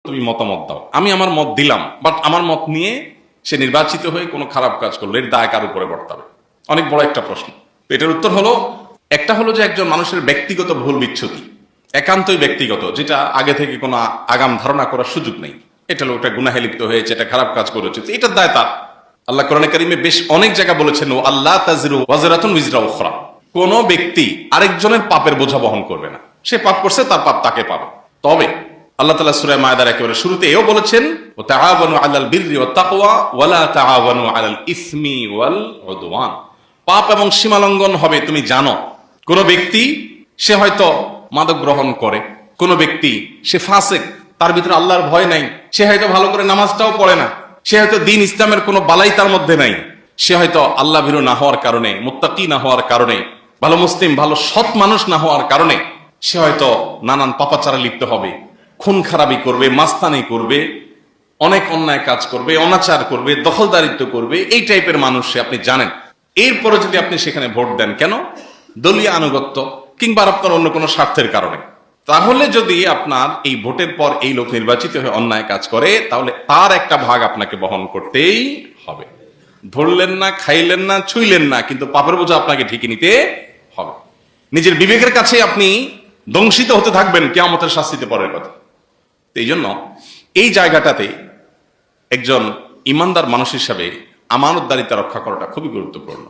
তুমি মতামত দাও, আমি আমার মত দিলাম, বাট আমার মত নিয়ে সে নির্বাচিত হয়ে কোনো খারাপ কাজ করলো, এর দায় কার উপরে বর্তাবে? অনেক বড় একটা প্রশ্ন। তো এটার উত্তর হলো, একটা হলো যে একজন মানুষের ব্যক্তিগত ভুল বিচ্ছুতি, একান্তই ব্যক্তিগত, যেটা আগে থেকে কোনো আগাম ধারণা করার সুযোগ নেই। এটা লোকটা গুনাহে লিপ্ত হয়েছে, এটা খারাপ কাজ করেছে, তো এটার দায় তার। আল্লাহ কোরআনে কারিমে বেশ অনেক জায়গা বলেছেন, ও আল্লাহ তাজিরু ওয়াজিরাতুন উযরা উখরা, কোন ব্যক্তি আরেকজনের পাপের বোঝা বহন করবে না। সে পাপ করছে, তার পাপ তাকে পাবে। তবে আল্লাহ তাআলা সূরা মায়েদার একেবারে শুরুতে এও বলেছেন, ও তাআওয়ানু আলাল বিররি ওয়াত তাকওয়া ওয়া লা তাআওয়ানু আলাল ইসমি ওয়াল উদওয়ান। পাপ এবং সীমালঙ্ঘন হবে, তুমি জানো। কোন ব্যক্তি সে হয়তো মাদক গ্রহণ করে, কোন ব্যক্তি সে ফাসিক, তার ভিতরে আল্লাহর ভয় নাই, সে হয়তো ভালো করে নামাজটাও পড়ে না, সে হয়তো দ্বীন ইসলামের কোনো বালাই তার মধ্যে নাই, সে হয়তো আল্লাহ ভীরু না হওয়ার কারণে, মুত্তাকি না হওয়ার কারণে, ভালো মুসলিম ভালো সৎ মানুষ না হওয়ার কারণে সে হয়তো নানান পাপাচারে লিপ্ত হবে, খুন খারাপি করবে, মাস্তানি করবে, অনেক অন্যায় কাজ করবে, অনাচার করবে, দখলদারিত্ব করবে, এই টাইপের মানুষ সে, আপনি জানেন। এরপরে যদি আপনি সেখানে ভোট দেন, কেন? দলীয় আনুগত্য কিংবা আপনার অন্য কোনো স্বার্থের কারণে, তাহলে যদি আপনার এই ভোটের পর এই লোক নির্বাচিত হয়ে অন্যায় কাজ করে, তাহলে তার একটা ভাগ আপনাকে বহন করতেই হবে। ধরলেন না, খাইলেন না, ছুঁইলেন না, কিন্তু পাপের বোঝা আপনাকে ঠিকই নিতে হবে। নিজের বিবেকের কাছে আপনি দংশিত হতে থাকবেন কিয়ামতের শাস্তিতে পরের কথা। এই জন্য এই জায়গাটাতে একজন ইমানদার মানুষ হিসাবে আমানতদারিতা রক্ষা করাটা খুবই গুরুত্বপূর্ণ।